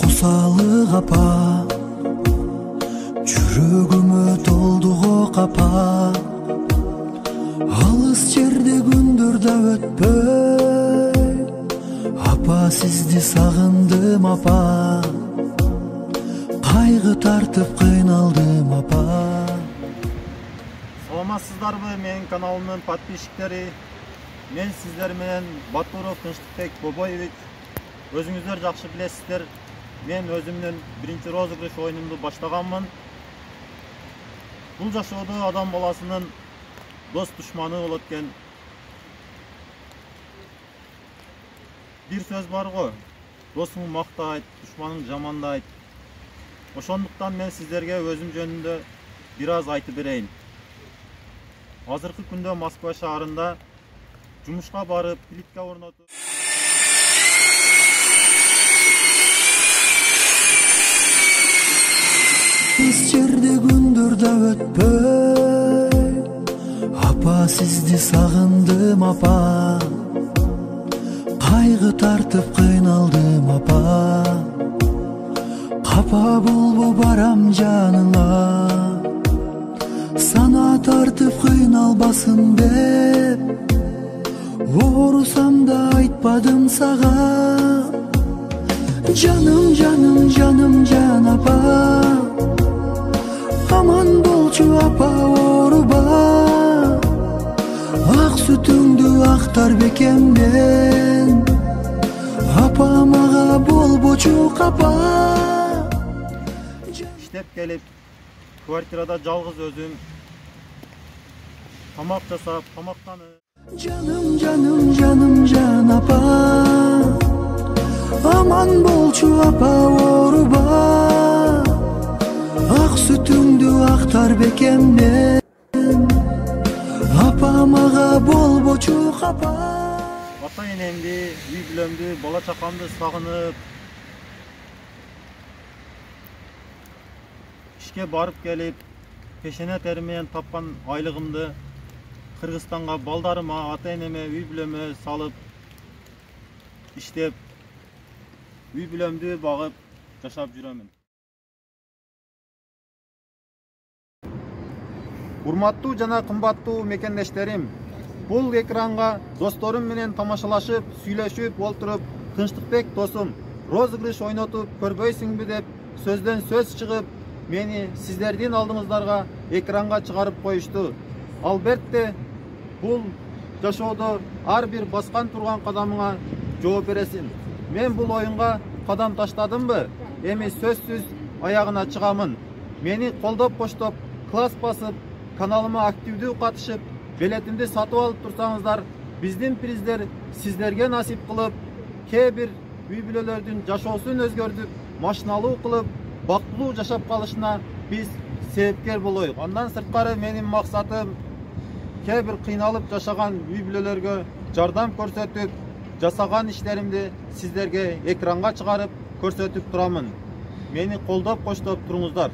кусалык апа, жүрөгүмө толду го капа. Алыс жерде күндөр да өтпөй, апа сизди сагындым апа. Кайгы тартып кыйналдым апа. Саламатсыздарбы менин каналымдын подписчиктери? Мен сиздер менен Батуров Тынчтыкбек Бобоевич. Өзүңүздөр жакшы билесиздер, мен өзүмдүн биринчи розыгрыш оюнумду баштаганмын. Бул жашоодо адам баласынын дос душманы болот экен. Бир сөз бар го, досуң мактайт, душманың жамандайт. Ошондуктан мен сиздерге өзүм жөнүндө бир аз айтып берейин. Азыркы күндө Москва шаарында жумушка барып, плитка орнотуп Алыс жерде күндөр да өтпөй, апа сизди сагындым апа. Кайгы тартып кыйналдым апа. Капа болбо барам жаныңа, сана тартып кыйналбасын деп. Оорусам да айтпадым сага. Жаным, жаным, жаным, жан апа. Аман болчу апа, ооруба. Ак сүтүңдү актар бекемден. Апа мага болбочу капа. иштеп келип, квартирада жалгыз өзүм тамак жасап, тамактанып. Жаным, жаным, жаным, жан апа. Аман болчу апа, ооруба. Ак сүтүңдү актар бекемден. Апа мага болбочу капа. Ата энемди, үй бүлөмдү, бала чакамды сагынып, ишке барып келип, пешене тери менен тапкан айлыгымды Кыргызстанга балдарыма, ата энеме, үй бүлөмө салып, иштеп, үй бүлөмдү багып жашап жүрөмүн. Урматтуу жана кымбаттуу мекендештерим, бул экранга досторум менен тамашалашып, сүйлөшүп олтуруп, Тынчтыкбек досум розыгрыш ойнотуп көрбөйсүңбү деп сөздөн сөз чыгып, мени сиздердин алдыңыздарга экранга чыгарып коюшту. Албетте бул жашоодо ар бир баскан турган кадамыңа жооп бересиң. Мен бул оюнга кадам таштадымбы? Эми сөзсүз аягына чыгамын. Мени колдоп коштоп, класс басып, каналыма активдүү катышып, билетимди сатып алып турсаңыздар, биздин приздер сиздерге насип кылып, кээ бир үй бүлөлөрдүн жашоосун өзгөртүп, машиналуу кылып, бактылуу жашап калышына биз себепкер болоюк. Андан сырткары менин максатым кээ бир кыйналып жашаган үй бүлөлөргө жардам көрсөтүп, жасаган иштеримди сиздерге экранга чыгарып көрсөтүп турамын. Мени колдоп коштоп туруңуздар.